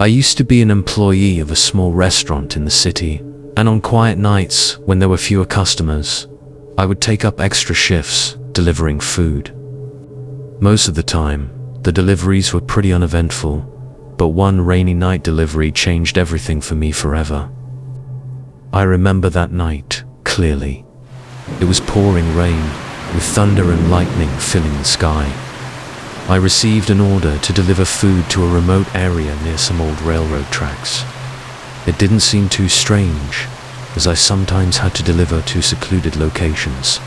I used to be an employee of a small restaurant in the city, and on quiet nights, when there were fewer customers, I would take up extra shifts delivering food. Most of the time, the deliveries were pretty uneventful, but one rainy night delivery changed everything for me forever. I remember that night clearly. It was pouring rain, with thunder and lightning filling the sky. I received an order to deliver food to a remote area near some old railroad tracks. It didn't seem too strange, as I sometimes had to deliver to secluded locations.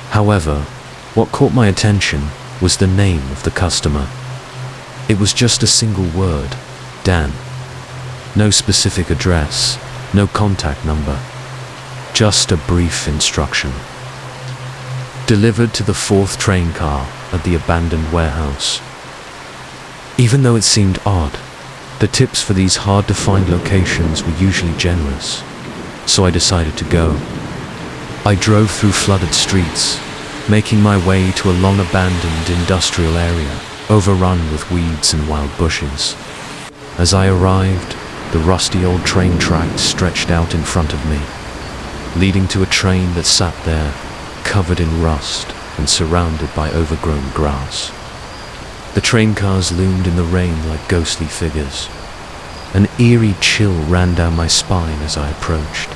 However, what caught my attention was the name of the customer. It was just a single word, Dan. No specific address, no contact number, just a brief instruction. Delivered to the 4th train car at the abandoned warehouse. Even though it seemed odd, the tips for these hard-to-find locations were usually generous, so I decided to go. I drove through flooded streets, making my way to a long-abandoned industrial area, overrun with weeds and wild bushes. As I arrived, the rusty old train tracks stretched out in front of me, leading to a train that sat there, covered in rust and surrounded by overgrown grass. The train cars loomed in the rain like ghostly figures. An eerie chill ran down my spine as I approached.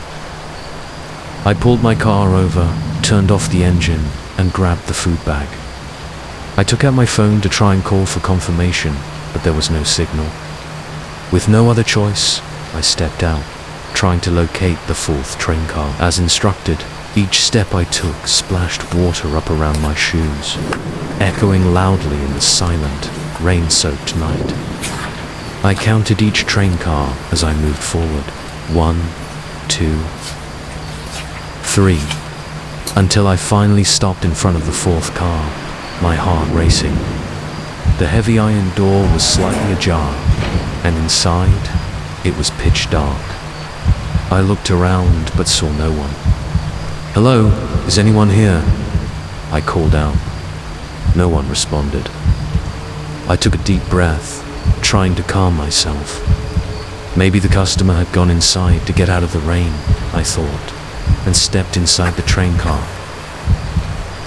I pulled my car over, turned off the engine, and grabbed the food bag. I took out my phone to try and call for confirmation, but there was no signal. With no other choice, I stepped out, trying to locate the 4th train car. As instructed, each step I took splashed water up around my shoes, echoing loudly in the silent, rain-soaked night. I counted each train car as I moved forward. 1, 2, 3, until I finally stopped in front of the 4th car, my heart racing. The heavy iron door was slightly ajar, and inside, it was pitch dark. I looked around but saw no one. "Hello, is anyone here?" I called out. No one responded. I took a deep breath, trying to calm myself. Maybe the customer had gone inside to get out of the rain, I thought, and stepped inside the train car.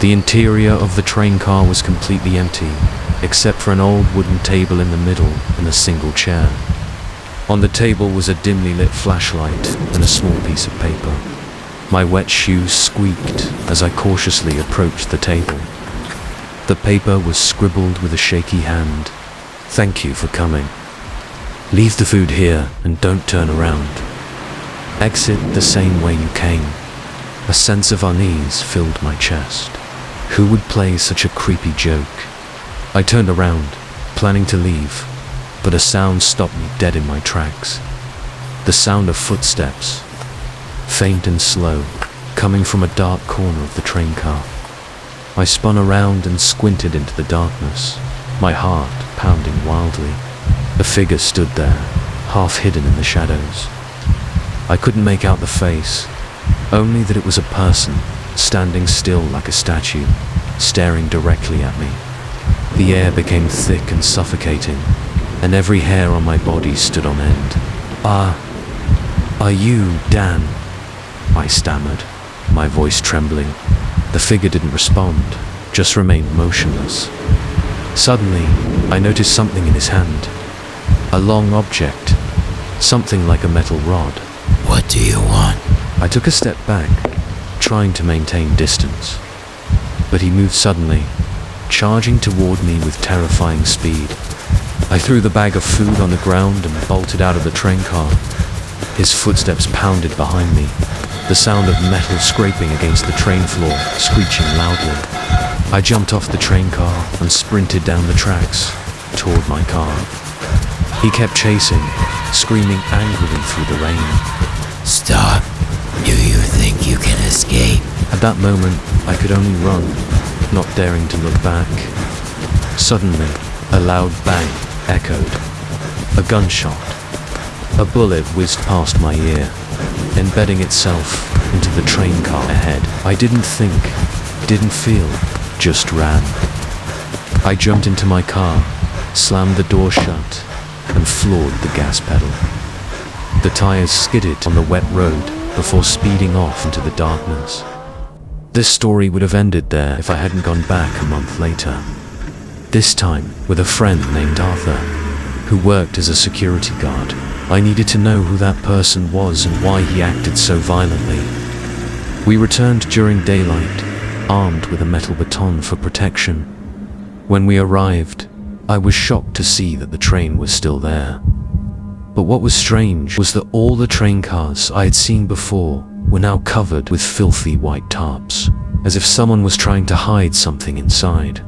The interior of the train car was completely empty, except for an old wooden table in the middle and a single chair. On the table was a dimly lit flashlight and a small piece of paper. My wet shoes squeaked as I cautiously approached the table. The paper was scribbled with a shaky hand. "Thank you for coming. Leave the food here and don't turn around. Exit the same way you came." A sense of unease filled my chest. Who would play such a creepy joke? I turned around, planning to leave, but a sound stopped me dead in my tracks. The sound of footsteps, faint and slow, coming from a dark corner of the train car. I spun around and squinted into the darkness, my heart pounding wildly. A figure stood there, half hidden in the shadows. I couldn't make out the face, only that it was a person, standing still like a statue, staring directly at me. The air became thick and suffocating, and every hair on my body stood on end. Are you Dan?" I stammered, my voice trembling. The figure didn't respond, just remained motionless. Suddenly, I noticed something in his hand. A long object, something like a metal rod. "What do you want?" I took a step back, trying to maintain distance. But he moved suddenly, charging toward me with terrifying speed. I threw the bag of food on the ground and bolted out of the train car. His footsteps pounded behind me, the sound of metal scraping against the train floor, screeching loudly. I jumped off the train car and sprinted down the tracks, toward my car. He kept chasing, screaming angrily through the rain. "Stop. Do you think you can escape?" At that moment, I could only run, not daring to look back. Suddenly, a loud bang echoed. A gunshot. A bullet whizzed past my ear, embedding itself into the train car ahead. I didn't think, didn't feel, just ran. I jumped into my car, slammed the door shut, and floored the gas pedal. The tires skidded on the wet road before speeding off into the darkness. This story would have ended there if I hadn't gone back a month later. This time with a friend named Arthur, who worked as a security guard. I needed to know who that person was and why he acted so violently. We returned during daylight, armed with a metal baton for protection. When we arrived, I was shocked to see that the train was still there. But what was strange was that all the train cars I had seen before were now covered with filthy white tarps, as if someone was trying to hide something inside.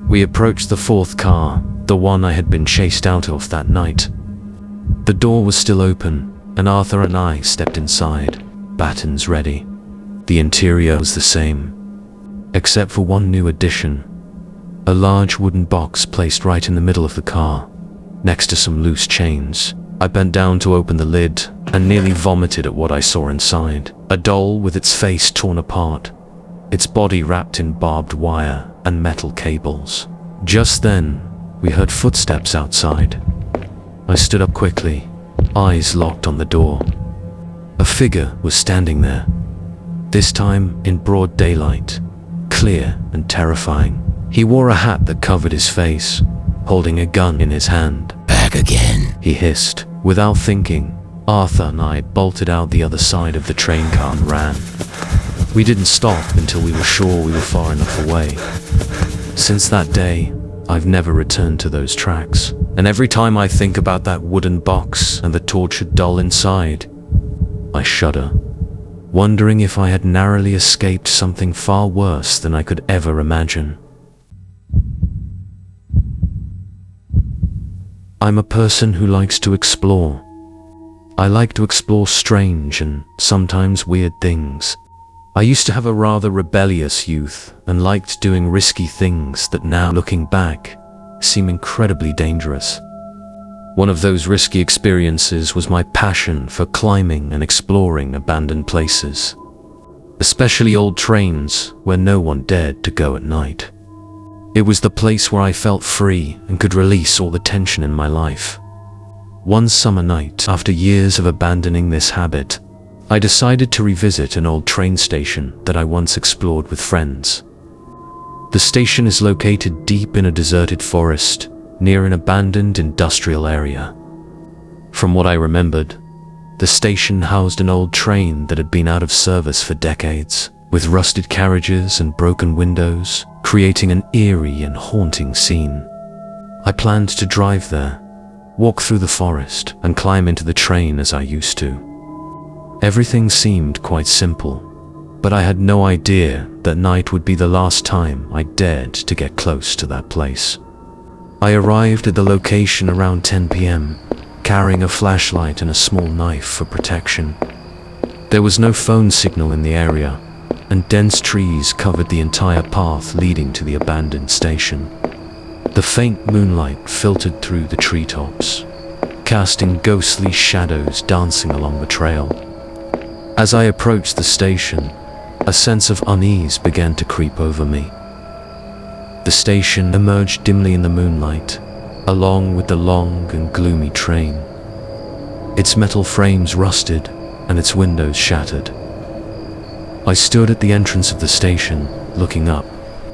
We approached the fourth car, the one I had been chased out of that night. The door was still open, and Arthur and I stepped inside, batons ready. The interior was the same, except for one new addition: a large wooden box placed right in the middle of the car, next to some loose chains. I bent down to open the lid and nearly vomited at what I saw inside. A doll with its face torn apart, its body wrapped in barbed wire and metal cables. Just then, we heard footsteps outside. I stood up quickly, eyes locked on the door. A figure was standing there, this time in broad daylight, clear and terrifying. He wore a hat that covered his face, holding a gun in his hand. Back again, he hissed. Without thinking, Arthur and I bolted out the other side of the train car and ran. We didn't stop until we were sure we were far enough away. Since that day, I've never returned to those tracks, and every time I think about that wooden box and the tortured doll inside, I shudder, wondering if I had narrowly escaped something far worse than I could ever imagine. I'm a person who likes to explore. I like to explore strange and sometimes weird things. I used to have a rather rebellious youth and liked doing risky things that now, looking back, seem incredibly dangerous. One of those risky experiences was my passion for climbing and exploring abandoned places, especially old trains where no one dared to go at night. It was the place where I felt free and could release all the tension in my life. One summer night, after years of abandoning this habit, I decided to revisit an old train station that I once explored with friends. The station is located deep in a deserted forest, near an abandoned industrial area. From what I remembered, the station housed an old train that had been out of service for decades, with rusted carriages and broken windows, creating an eerie and haunting scene. I planned to drive there, walk through the forest, and climb into the train as I used to. Everything seemed quite simple, but I had no idea that night would be the last time I dared to get close to that place. I arrived at the location around 10 p.m., carrying a flashlight and a small knife for protection. There was no phone signal in the area, and dense trees covered the entire path leading to the abandoned station. The faint moonlight filtered through the treetops, casting ghostly shadows dancing along the trail. As I approached the station, a sense of unease began to creep over me. The station emerged dimly in the moonlight, along with the long and gloomy train. Its metal frames rusted and its windows shattered. I stood at the entrance of the station, looking up,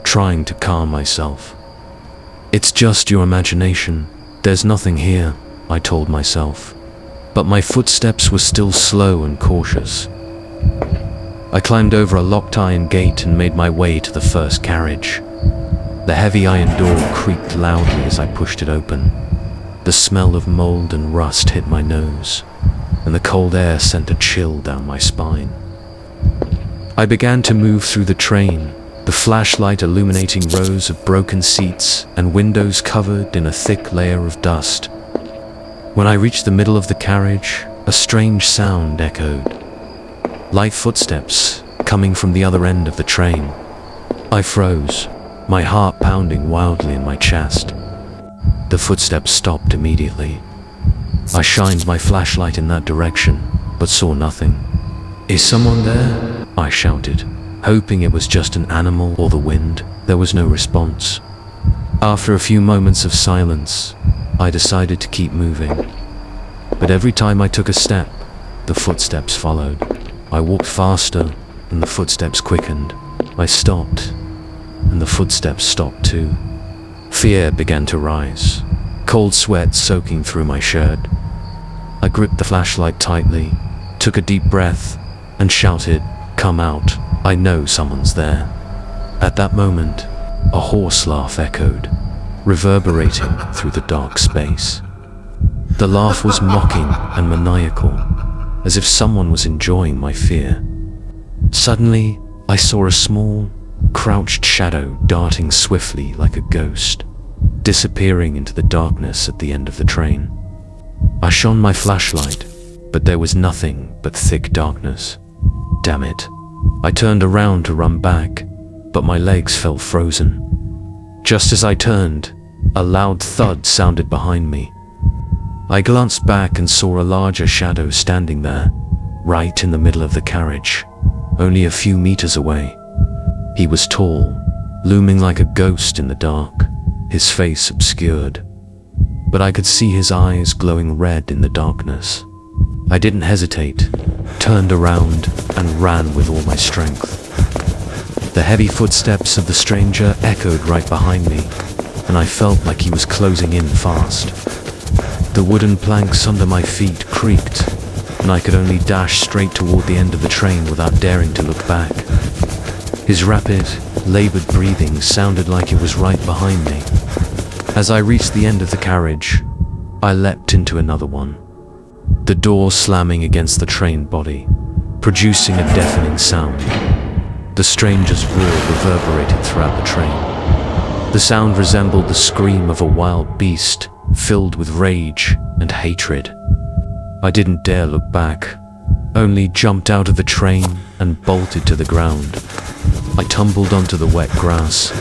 trying to calm myself. "It's just your imagination. There's nothing here," I told myself. But my footsteps were still slow and cautious. I climbed over a locked iron gate and made my way to the first carriage. The heavy iron door creaked loudly as I pushed it open. The smell of mold and rust hit my nose, and the cold air sent a chill down my spine. I began to move through the train, the flashlight illuminating rows of broken seats and windows covered in a thick layer of dust. When I reached the middle of the carriage, a strange sound echoed. Light footsteps coming from the other end of the train. I froze, my heart pounding wildly in my chest. The footsteps stopped immediately. I shined my flashlight in that direction, but saw nothing. "Is someone there?" I shouted, hoping it was just an animal or the wind. There was no response. After a few moments of silence, I decided to keep moving. But every time I took a step, the footsteps followed. I walked faster, and the footsteps quickened. I stopped, and the footsteps stopped too. Fear began to rise, cold sweat soaking through my shirt. I gripped the flashlight tightly, took a deep breath, and shouted, "Come out, I know someone's there." At that moment, a hoarse laugh echoed, reverberating through the dark space. The laugh was mocking and maniacal, as if someone was enjoying my fear. Suddenly, I saw a small, crouched shadow darting swiftly like a ghost, disappearing into the darkness at the end of the train. I shone my flashlight, but there was nothing but thick darkness. Damn it. I turned around to run back, but my legs felt frozen. Just as I turned, a loud thud sounded behind me. I glanced back and saw a larger shadow standing there, right in the middle of the carriage, only a few meters away. He was tall, looming like a ghost in the dark, his face obscured, but I could see his eyes glowing red in the darkness. I didn't hesitate, turned around, and ran with all my strength. The heavy footsteps of the stranger echoed right behind me, and I felt like he was closing in fast. The wooden planks under my feet creaked, and I could only dash straight toward the end of the train without daring to look back. His rapid, labored breathing sounded like it was right behind me. As I reached the end of the carriage, I leapt into another one, the door slamming against the train body, producing a deafening sound. The stranger's roar reverberated throughout the train. The sound resembled the scream of a wild beast, filled with rage and hatred. I didn't dare look back, only jumped out of the train and bolted to the ground. I tumbled onto the wet grass,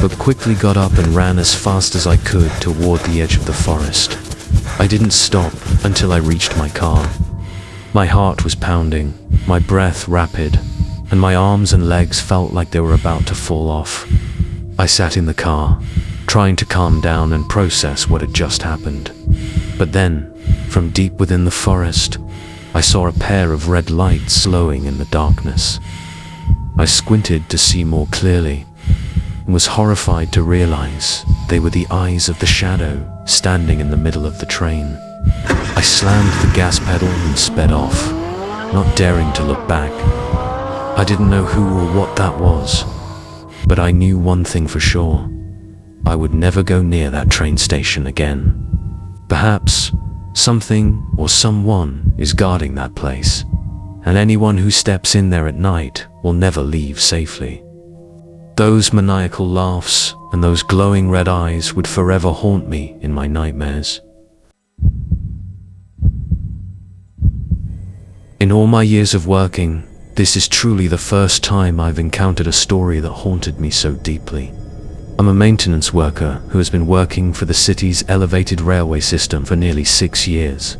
but quickly got up and ran as fast as I could toward the edge of the forest. I didn't stop until I reached my car. My heart was pounding, my breath rapid, and my arms and legs felt like they were about to fall off. I sat in the car, trying to calm down and process what had just happened. But then, from deep within the forest, I saw a pair of red lights glowing in the darkness. I squinted to see more clearly, and was horrified to realize they were the eyes of the shadow standing in the middle of the train. I slammed the gas pedal and sped off, not daring to look back. I didn't know who or what that was, but I knew one thing for sure. I would never go near that train station again. Perhaps something or someone is guarding that place, and anyone who steps in there at night will never leave safely. Those maniacal laughs and those glowing red eyes would forever haunt me in my nightmares. In all my years of working, this is truly the first time I've encountered a story that haunted me so deeply. I'm a maintenance worker who has been working for the city's elevated railway system for nearly 6 years.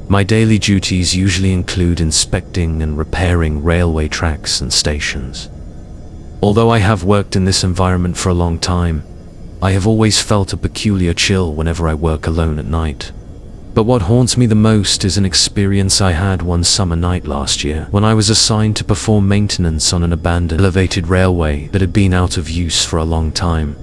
My daily duties usually include inspecting and repairing railway tracks and stations. Although I have worked in this environment for a long time, I have always felt a peculiar chill whenever I work alone at night. But what haunts me the most is an experience I had one summer night last year when I was assigned to perform maintenance on an abandoned elevated railway that had been out of use for a long time.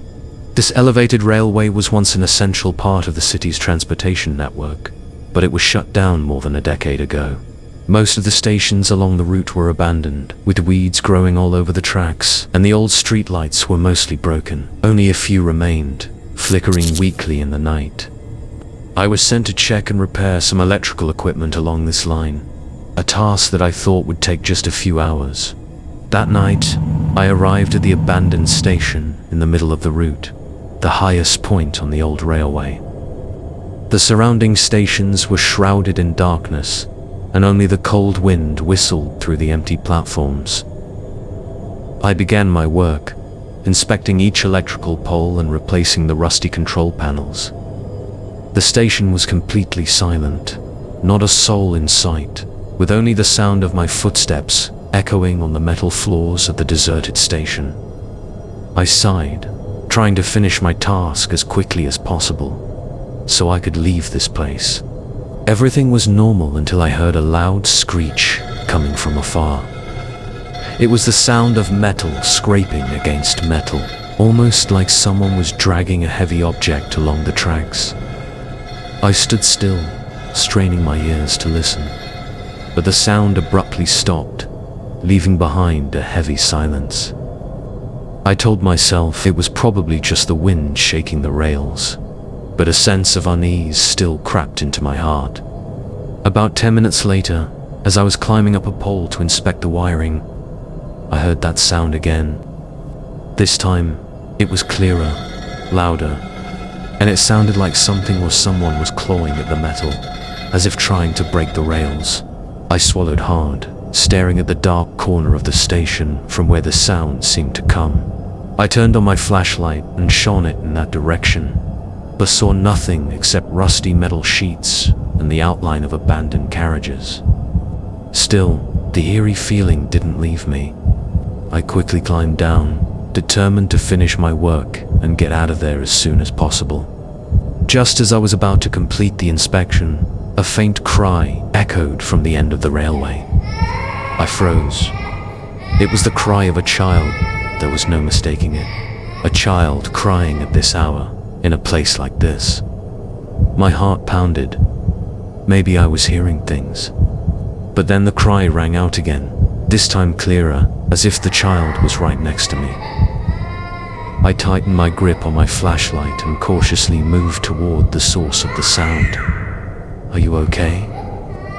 This elevated railway was once an essential part of the city's transportation network, but it was shut down more than a decade ago. Most of the stations along the route were abandoned, with weeds growing all over the tracks, and the old streetlights were mostly broken. Only a few remained, flickering weakly in the night. I was sent to check and repair some electrical equipment along this line, a task that I thought would take just a few hours. That night, I arrived at the abandoned station in the middle of the route, the highest point on the old railway. The surrounding stations were shrouded in darkness, and only the cold wind whistled through the empty platforms. I began my work, inspecting each electrical pole and replacing the rusty control panels. The station was completely silent, not a soul in sight, with only the sound of my footsteps echoing on the metal floors of the deserted station. I sighed, trying to finish my task as quickly as possible. so I could leave this place. Everything was normal until I heard a loud screech coming from afar. It was the sound of metal scraping against metal, almost like someone was dragging a heavy object along the tracks. I stood still, straining my ears to listen, but the sound abruptly stopped, leaving behind a heavy silence. I told myself it was probably just the wind shaking the rails, but a sense of unease still crept into my heart. About 10 minutes later, as I was climbing up a pole to inspect the wiring, I heard that sound again. This time, it was clearer, louder, and it sounded like something or someone was clawing at the metal, as if trying to break the rails. I swallowed hard, staring at the dark corner of the station from where the sound seemed to come. I turned on my flashlight and shone it in that direction, but saw nothing except rusty metal sheets and the outline of abandoned carriages. Still, the eerie feeling didn't leave me. I quickly climbed down, determined to finish my work and get out of there as soon as possible. Just as I was about to complete the inspection, a faint cry echoed from the end of the railway. I froze. It was the cry of a child. There was no mistaking it. A child crying at this hour, in a place like this. My heart pounded. Maybe I was hearing things. But then the cry rang out again, this time clearer, as if the child was right next to me. I tightened my grip on my flashlight and cautiously moved toward the source of the sound. "Are you okay?"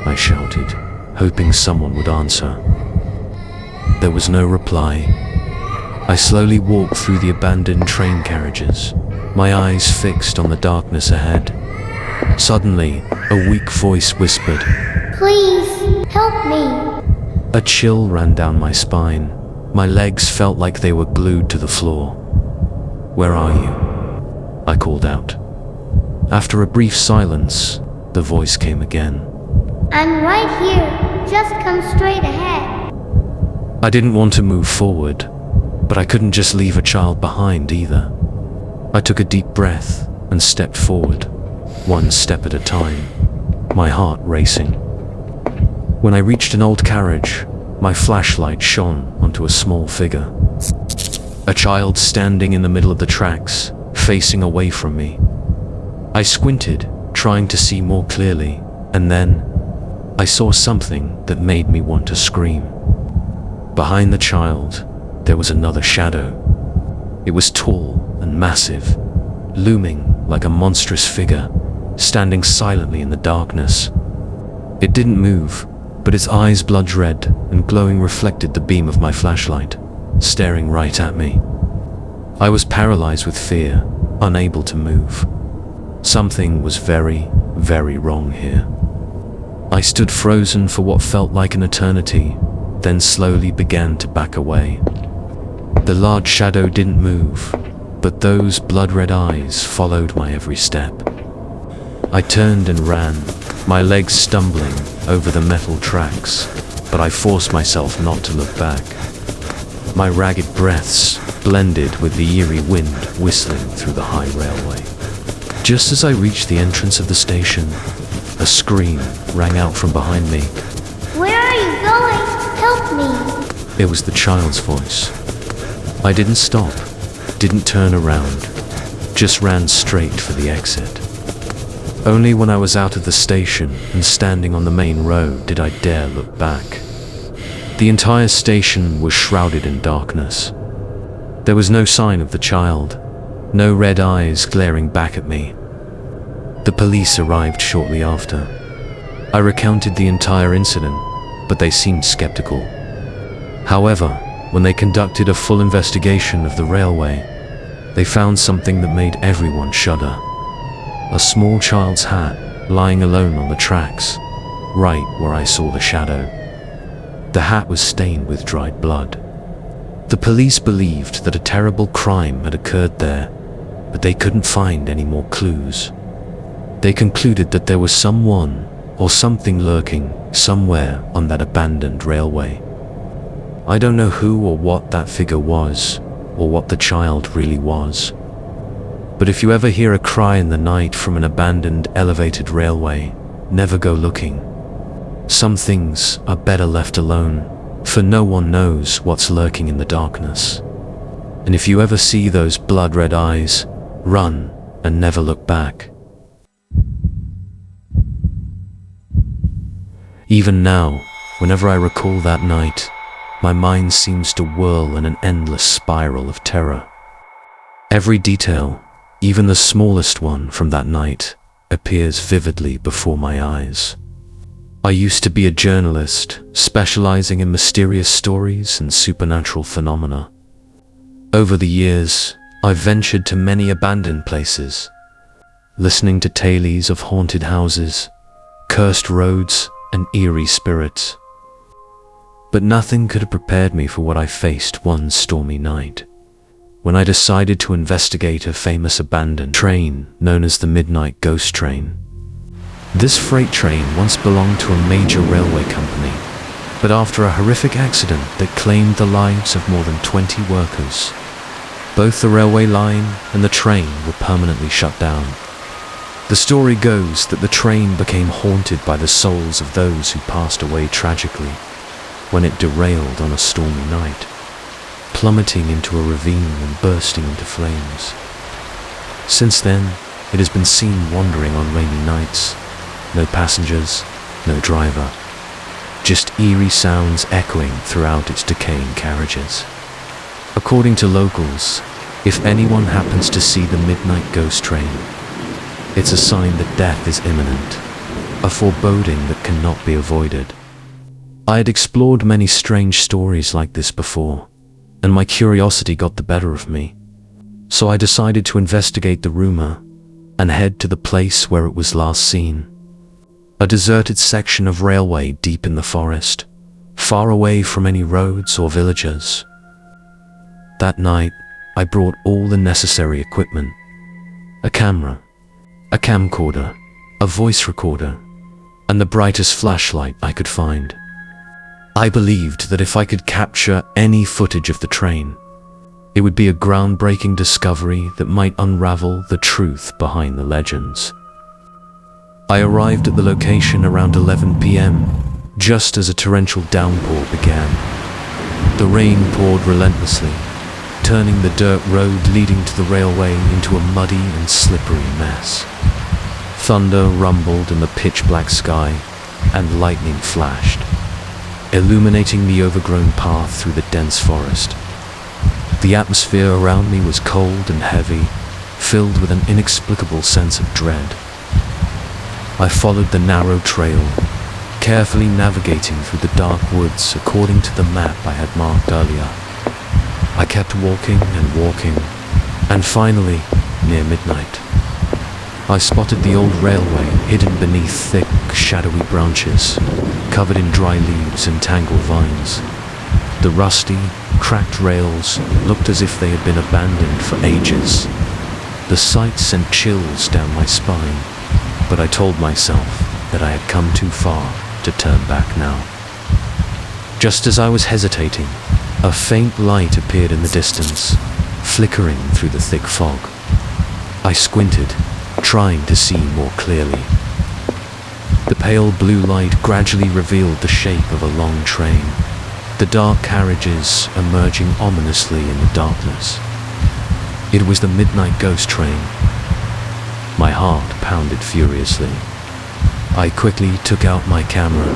I shouted, hoping someone would answer. There was no reply. I slowly walked through the abandoned train carriages, my eyes fixed on the darkness ahead. Suddenly, a weak voice whispered, "Please, help me." A chill ran down my spine. My legs felt like they were glued to the floor. "Where are you?" I called out. After a brief silence, the voice came again. "I'm right here. Just come straight ahead." I didn't want to move forward, but I couldn't just leave a child behind either. I took a deep breath and stepped forward, one step at a time, my heart racing. When I reached an old carriage, my flashlight shone onto a small figure. A child standing in the middle of the tracks, facing away from me. I squinted, trying to see more clearly, and then I saw something that made me want to scream. Behind the child, there was another shadow. It was tall and massive, looming like a monstrous figure, standing silently in the darkness. It didn't move, but its eyes blood red and glowing reflected the beam of my flashlight, staring right at me. I was paralyzed with fear, unable to move. Something was very, very wrong here. I stood frozen for what felt like an eternity, then slowly began to back away. The large shadow didn't move, but those blood-red eyes followed my every step. I turned and ran, my legs stumbling over the metal tracks, but I forced myself not to look back. My ragged breaths blended with the eerie wind whistling through the high railway. Just as I reached the entrance of the station, a scream rang out from behind me. "Where are you going? Help me." It was the child's voice. I didn't stop, didn't turn around, just ran straight for the exit. Only when I was out of the station and standing on the main road did I dare look back. The entire station was shrouded in darkness. There was no sign of the child, no red eyes glaring back at me. The police arrived shortly after. I recounted the entire incident, but they seemed skeptical. However, when they conducted a full investigation of the railway, they found something that made everyone shudder. A small child's hat lying alone on the tracks, right where I saw the shadow. The hat was stained with dried blood. The police believed that a terrible crime had occurred there, but they couldn't find any more clues. They concluded that there was someone or something lurking somewhere on that abandoned railway. I don't know who or what that figure was, or what the child really was. But if you ever hear a cry in the night from an abandoned elevated railway, never go looking. Some things are better left alone, for no one knows what's lurking in the darkness. And if you ever see those blood-red eyes, run and never look back. Even now, whenever I recall that night, my mind seems to whirl in an endless spiral of terror. Every detail, even the smallest one from that night, appears vividly before my eyes. I used to be a journalist, specializing in mysterious stories and supernatural phenomena. Over the years, I've ventured to many abandoned places, listening to tales of haunted houses, cursed roads, and eerie spirits. But nothing could have prepared me for what I faced one stormy night, when I decided to investigate a famous abandoned train known as the Midnight Ghost Train. This freight train once belonged to a major railway company, but after a horrific accident that claimed the lives of more than 20 workers, both the railway line and the train were permanently shut down. The story goes that the train became haunted by the souls of those who passed away tragically when it derailed on a stormy night, plummeting into a ravine and bursting into flames. Since then, it has been seen wandering on rainy nights. No passengers, no driver, just eerie sounds echoing throughout its decaying carriages. According to locals, if anyone happens to see the Midnight Ghost Train, it's a sign that death is imminent, a foreboding that cannot be avoided. I had explored many strange stories like this before, and my curiosity got the better of me. So I decided to investigate the rumor and head to the place where it was last seen. A deserted section of railway deep in the forest, far away from any roads or villages. That night, I brought all the necessary equipment: a camera, a camcorder, a voice recorder, and the brightest flashlight I could find. I believed that if I could capture any footage of the train, it would be a groundbreaking discovery that might unravel the truth behind the legends. I arrived at the location around 11 p.m., just as a torrential downpour began. The rain poured relentlessly, turning the dirt road leading to the railway into a muddy and slippery mess. Thunder rumbled in the pitch-black sky, and lightning flashed, illuminating the overgrown path through the dense forest. The atmosphere around me was cold and heavy, filled with an inexplicable sense of dread. I followed the narrow trail, carefully navigating through the dark woods according to the map I had marked earlier. I kept walking and walking, and finally, near midnight, I spotted the old railway hidden beneath thick, shadowy branches, covered in dry leaves and tangled vines. The rusty, cracked rails looked as if they had been abandoned for ages. The sight sent chills down my spine, but I told myself that I had come too far to turn back now. Just as I was hesitating, a faint light appeared in the distance, flickering through the thick fog. I squinted, trying to see more clearly. The pale blue light gradually revealed the shape of a long train, the dark carriages emerging ominously in the darkness. It was the Midnight Ghost Train. My heart pounded furiously. I quickly took out my camera,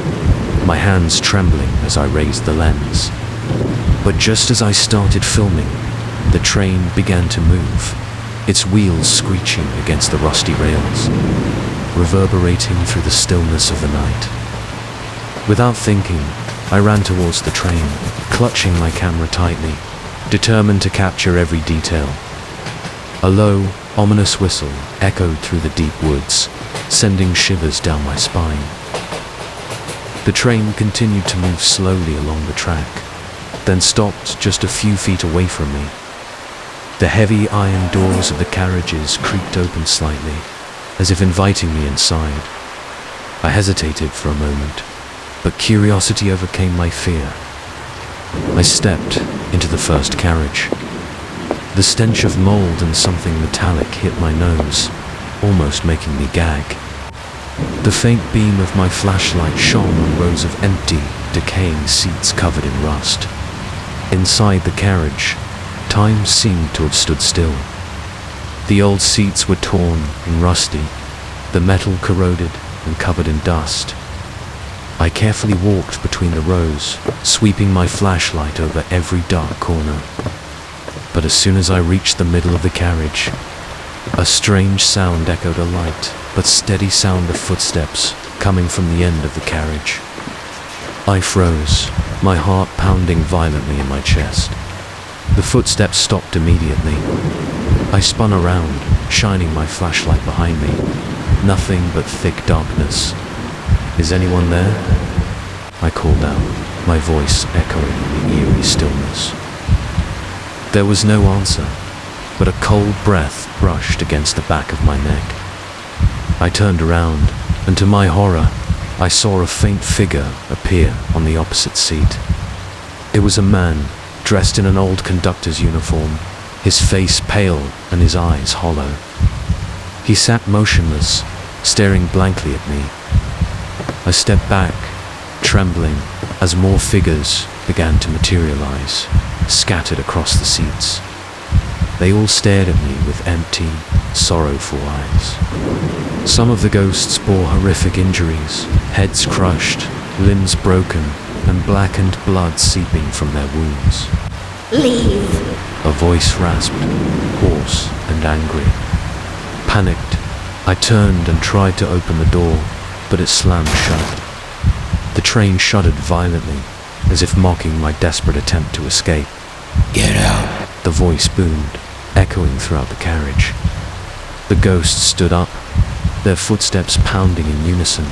my hands trembling as I raised the lens. But just as I started filming, the train began to move, its wheels screeching against the rusty rails, reverberating through the stillness of the night. Without thinking, I ran towards the train, clutching my camera tightly, determined to capture every detail. A low, ominous whistle echoed through the deep woods, sending shivers down my spine. The train continued to move slowly along the track, then stopped just a few feet away from me. The heavy iron doors of the carriages creaked open slightly, as if inviting me inside. I hesitated for a moment, but curiosity overcame my fear. I stepped into the first carriage. The stench of mold and something metallic hit my nose, almost making me gag. The faint beam of my flashlight shone on rows of empty, decaying seats covered in rust. Inside the carriage, time seemed to have stood still. The old seats were torn and rusty, the metal corroded and covered in dust. I carefully walked between the rows, sweeping my flashlight over every dark corner. But as soon as I reached the middle of the carriage, a strange sound echoed, a light but steady sound of footsteps coming from the end of the carriage. I froze, my heart pounding violently in my chest. The footsteps stopped immediately. I spun around, shining my flashlight behind me. Nothing but thick darkness. "Is anyone there?" I called out, my voice echoing in the eerie stillness. There was no answer, but a cold breath brushed against the back of my neck. I turned around, and to my horror, I saw a faint figure appear on the opposite seat. It was a man, dressed in an old conductor's uniform, his face pale and his eyes hollow. He sat motionless, staring blankly at me. I stepped back, trembling, as more figures began to materialize, scattered across the seats. They all stared at me with empty, sorrowful eyes. Some of the ghosts bore horrific injuries, heads crushed, limbs broken, and blackened blood seeping from their wounds. Leave. A voice rasped, hoarse and angry. Panicked, I turned and tried to open the door, but it slammed shut. The train shuddered violently, as if mocking my desperate attempt to escape. Get out. The voice boomed, echoing throughout the carriage. The ghosts stood up, their footsteps pounding in unison.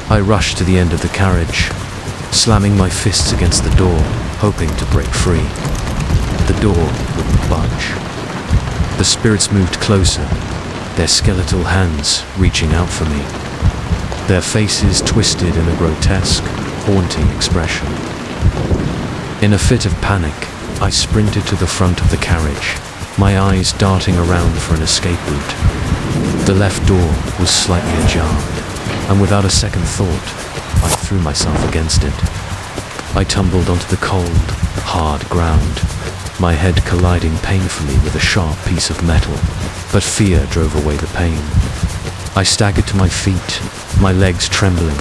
I rushed to the end of the carriage, slamming my fists against the door, hoping to break free. The door wouldn't budge. The spirits moved closer, their skeletal hands reaching out for me. Their faces twisted in a grotesque, haunting expression. In a fit of panic, I sprinted to the front of the carriage, my eyes darting around for an escape route. The left door was slightly ajar, and without a second thought, I threw myself against it. I tumbled onto the cold, hard ground, my head colliding painfully with a sharp piece of metal, but fear drove away the pain. I staggered to my feet, my legs trembling,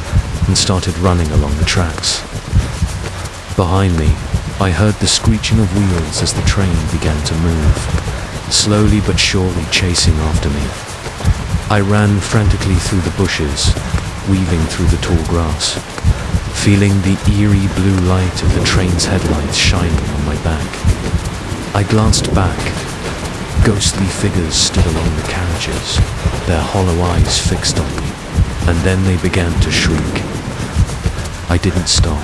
and started running along the tracks. Behind me, I heard the screeching of wheels as the train began to move, slowly but surely chasing after me. I ran frantically through the bushes, weaving through the tall grass, feeling the eerie blue light of the train's headlights shining on my back. I glanced back. Ghostly figures stood along the carriages, their hollow eyes fixed on me, and then they began to shriek. I didn't stop.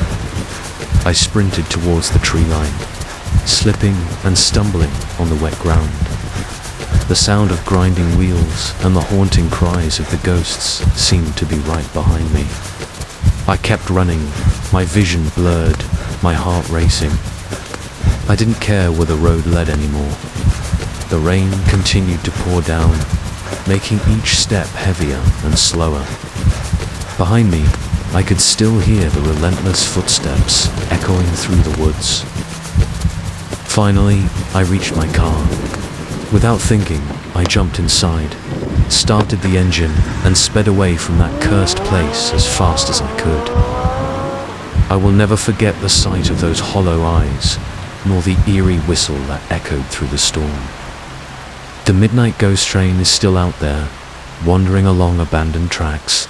I sprinted towards the tree line, slipping and stumbling on the wet ground. The sound of grinding wheels and the haunting cries of the ghosts seemed to be right behind me. I kept running, my vision blurred, my heart racing. I didn't care where the road led anymore. The rain continued to pour down, making each step heavier and slower. Behind me, I could still hear the relentless footsteps echoing through the woods. Finally, I reached my car. Without thinking, I jumped inside, started the engine, and sped away from that cursed place as fast as I could. I will never forget the sight of those hollow eyes, nor the eerie whistle that echoed through the storm. The midnight ghost train is still out there, wandering along abandoned tracks.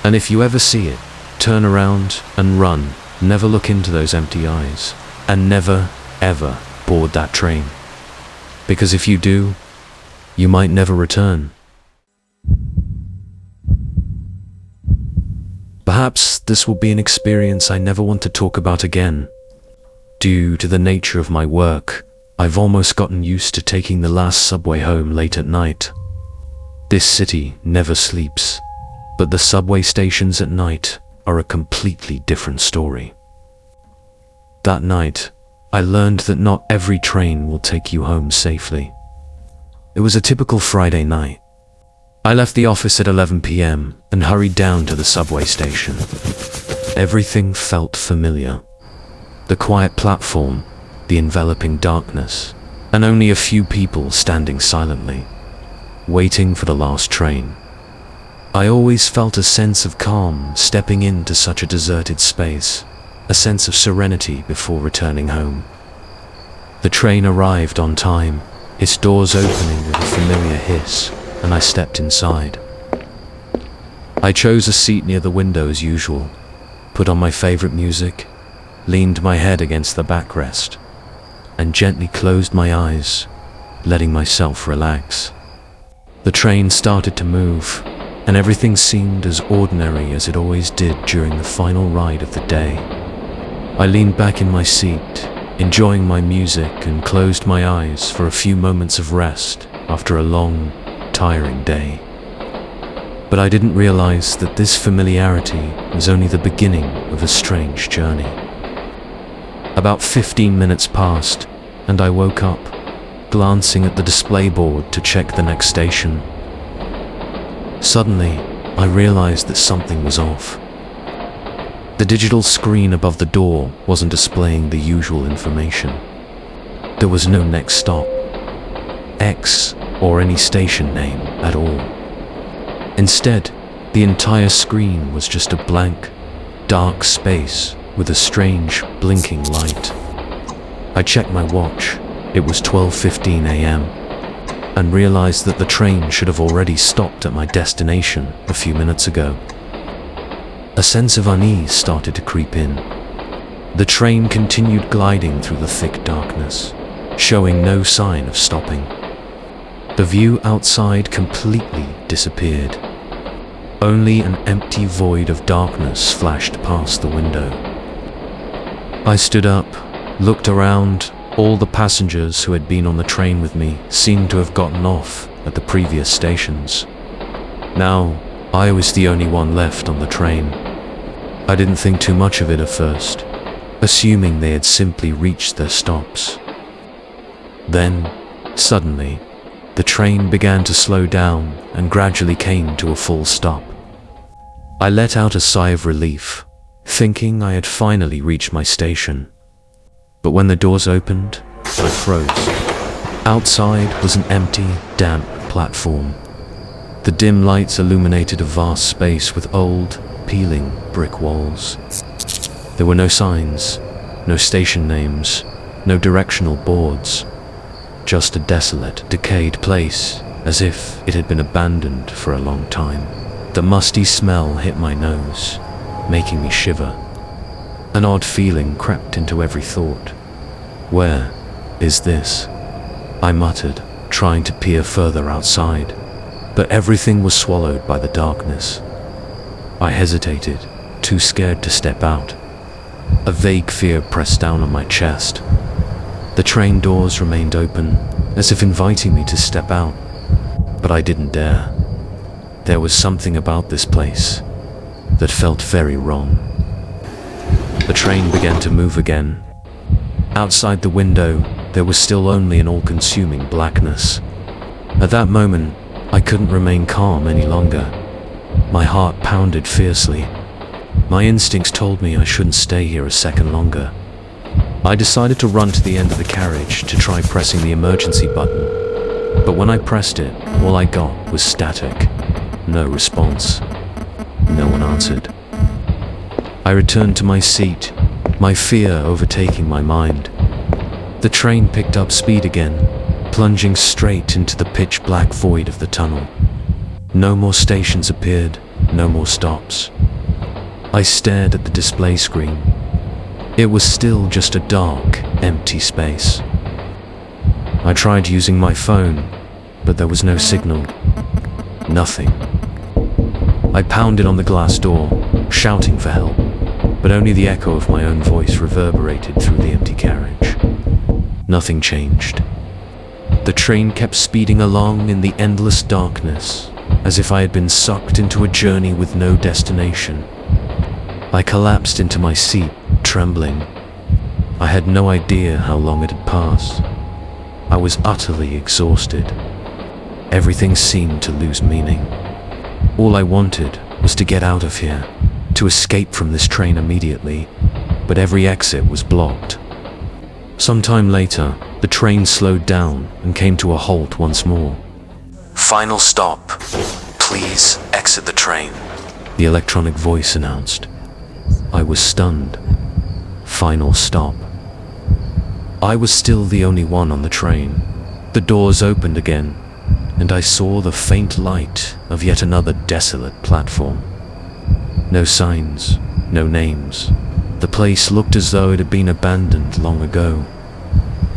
And if you ever see it, turn around and run. Never look into those empty eyes. And never, ever board that train. Because if you do, you might never return. Perhaps this will be an experience I never want to talk about again. Due to the nature of my work, I've almost gotten used to taking the last subway home late at night. This city never sleeps, but the subway stations at night are a completely different story. That night, I learned that not every train will take you home safely. It was a typical Friday night. I left the office at 11 p.m. and hurried down to the subway station. Everything felt familiar. The quiet platform, the enveloping darkness, and only a few people standing silently, waiting for the last train. I always felt a sense of calm stepping into such a deserted space, a sense of serenity before returning home. The train arrived on time, its doors opening with a familiar hiss, and I stepped inside. I chose a seat near the window as usual, put on my favorite music, leaned my head against the backrest, and gently closed my eyes, letting myself relax. The train started to move, and everything seemed as ordinary as it always did during the final ride of the day. I leaned back in my seat, enjoying my music, and closed my eyes for a few moments of rest after a long, tiring day. But I didn't realize that this familiarity was only the beginning of a strange journey. About 15 minutes passed, and I woke up, glancing at the display board to check the next station. Suddenly, I realized that something was off. The digital screen above the door wasn't displaying the usual information. There was no next stop, X, or any station name at all. Instead, the entire screen was just a blank, dark space with a strange, blinking light. I checked my watch. It was 12:15 a.m. and realized that the train should have already stopped at my destination a few minutes ago. A sense of unease started to creep in. The train continued gliding through the thick darkness, showing no sign of stopping. The view outside completely disappeared. Only an empty void of darkness flashed past the window. I stood up, looked around. All the passengers who had been on the train with me seemed to have gotten off at the previous stations. Now, I was the only one left on the train. I didn't think too much of it at first, assuming they had simply reached their stops. Then, suddenly, the train began to slow down and gradually came to a full stop. I let out a sigh of relief, thinking I had finally reached my station. But when the doors opened, I froze. Outside was an empty, damp platform. The dim lights illuminated a vast space with old, peeling brick walls. There were no signs, no station names, no directional boards. Just a desolate, decayed place, as if it had been abandoned for a long time. The musty smell hit my nose, making me shiver. An odd feeling crept into every thought. Where is this? I muttered, trying to peer further outside, but everything was swallowed by the darkness. I hesitated, too scared to step out. A vague fear pressed down on my chest. The train doors remained open, as if inviting me to step out, but I didn't dare. There was something about this place that felt very wrong. The train began to move again. Outside the window, there was still only an all-consuming blackness. At that moment, I couldn't remain calm any longer. My heart pounded fiercely. My instincts told me I shouldn't stay here a second longer. I decided to run to the end of the carriage to try pressing the emergency button, but when I pressed it, all I got was static. No response. No one answered. I returned to my seat, my fear overtaking my mind. The train picked up speed again, plunging straight into the pitch-black void of the tunnel. No more stations appeared, no more stops. I stared at the display screen. It was still just a dark, empty space. I tried using my phone, but there was no signal. Nothing. I pounded on the glass door, shouting for help, but only the echo of my own voice reverberated through the empty carriage. Nothing changed. The train kept speeding along in the endless darkness, as if I had been sucked into a journey with no destination. I collapsed into my seat, trembling. I had no idea how long it had passed. I was utterly exhausted. Everything seemed to lose meaning. All I wanted was to get out of here, to escape from this train immediately, but every exit was blocked. Sometime later, the train slowed down and came to a halt once more. "Final stop. Please exit the train," the electronic voice announced. I was stunned. Final stop. I was still the only one on the train. The doors opened again, and I saw the faint light of yet another desolate platform. No signs, no names. The place looked as though it had been abandoned long ago.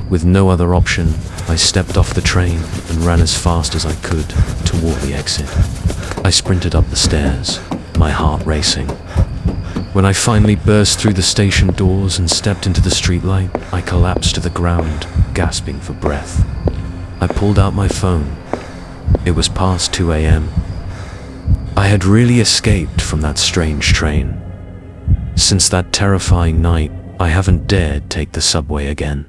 With no other option, I stepped off the train and ran as fast as I could toward the exit. I sprinted up the stairs, my heart racing. When I finally burst through the station doors and stepped into the streetlight, I collapsed to the ground, gasping for breath. I pulled out my phone. It was past 2 a.m. I had really escaped from that strange train. Since that terrifying night, I haven't dared take the subway again.